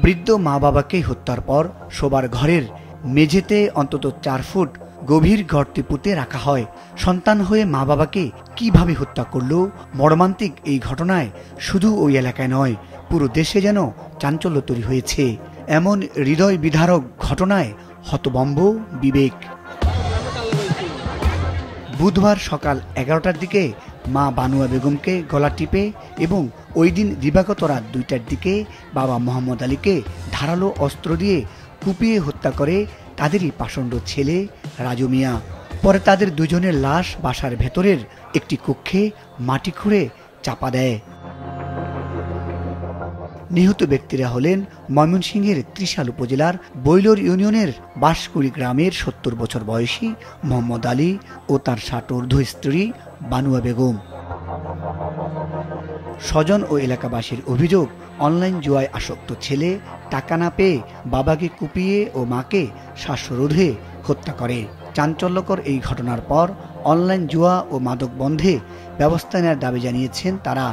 বৃদ্ধ মা বাবাকে হত্যার পর শোবার ঘরের মেঝেতে অন্তত 4 ফুট গভীর গর্তে পুঁতে রাখা হয়। সন্তান হয়ে মা বাবাকে কিভাবে হত্যা করলো? মর্মান্তিক এই ঘটনায় শুধু ওই এলাকায় নয়, পুরো দেশে যেন চাঞ্চল্য তৈরি হয়েছে। এমন হৃদয় বিদারক ঘটনায় হতভম্ব বিবেক। বুধবার সকাল 11টার দিকে মা বানুয়া বেগমকে গলা টিপে এবং ওই দিন দিবাগত রাত 2টার দিকে বাবা মোহাম্মদ আলীকে ধারালো অস্ত্র দিয়ে কুপিয়ে হত্যা করে তাদেরই পাষণ্ড ছেলে রাজু মিয়া। পরে তাদের দুজনের লাশ বাসার ভেতরের একটি কক্ষে মাটি খুঁড়ে চাপা দেয়। নিহত ব্যক্তিরা হলেন ময়মনসিংহের ত্রিশাল উপজেলার বৈলর ইউনিয়নের বাঁশকুড়ি গ্রামের 70 বছর বয়সী মোহাম্মদ আলী ও তার 60 ঊর্ধ্ব স্ত্রী বানুয়া বেগম। স্বজন ও এলাকাবাসীর অভিযোগ, অনলাইন জুয়ায় আসক্ত ছেলে টাকা না পেয়ে বাবাকে কুপিয়ে ও মাকে শ্বাসরোধে হত্যা করে। চাঞ্চল্যকর এই ঘটনার পর অনলাইন জুয়া ও মাদক বন্ধে ব্যবস্থা নেওয়ার দাবি জানিয়েছেন তারা।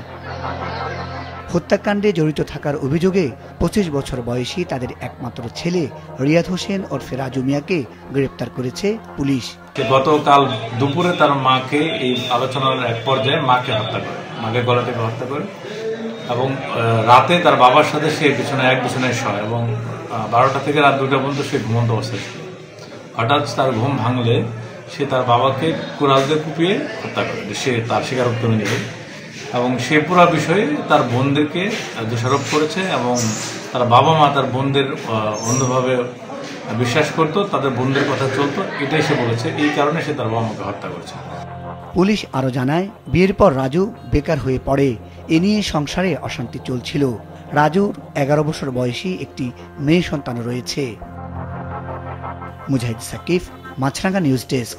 হত্যাকাণ্ডে জড়িত থাকার অভিযোগে 25 বছর বয়সী তাদের একমাত্র ছেলে রিয়াদ হোসেন ওরফে রাজু মিয়াকে গ্রেপ্তার করেছে পুলিশ। গতকাল দুপুরে তার মাকে এই আলোচনার এক পর্যায়ে মাকে হত্যা করে, মাকে গলা টিপে হত্যা করে এবং রাতে তার বাবার সাথে সে এক বিছানায় শয় এবং 12টা থেকে রাত 2টা পর্যন্ত সে ঘুমন্ত অবস্থায় ছিল। হঠাৎ তার ঘুম ভাঙলে সে তার বাবাকে কুড়াল দিয়ে কুপিয়ে হত্যা করে, সে তার স্বীকারোক্তি অনুযায়ী। এবং সে পুরো বিষয়ে তার বোনদেরকে দোষারোপ করেছে এবং তার বাবা মা তার বোনদের অন্ধভাবে বিশ্বাস করত, তাদের বোনদের কথা চলতো, এটাই সে বলেছে। এই কারণে সে তার বাবা মাকে হত্যা করেছে। পুলিশ আরো জানায়, বিয়ের পর রাজু বেকার হয়ে পড়ে। এ নিয়ে সংসারে অশান্তি চলছিল। রাজুর 11 বছর বয়সী একটি মেয়ে সন্তান রয়েছে। মুজাহিদ সাকিব, মাছরাঙ্গা নিউজ ডেস্ক।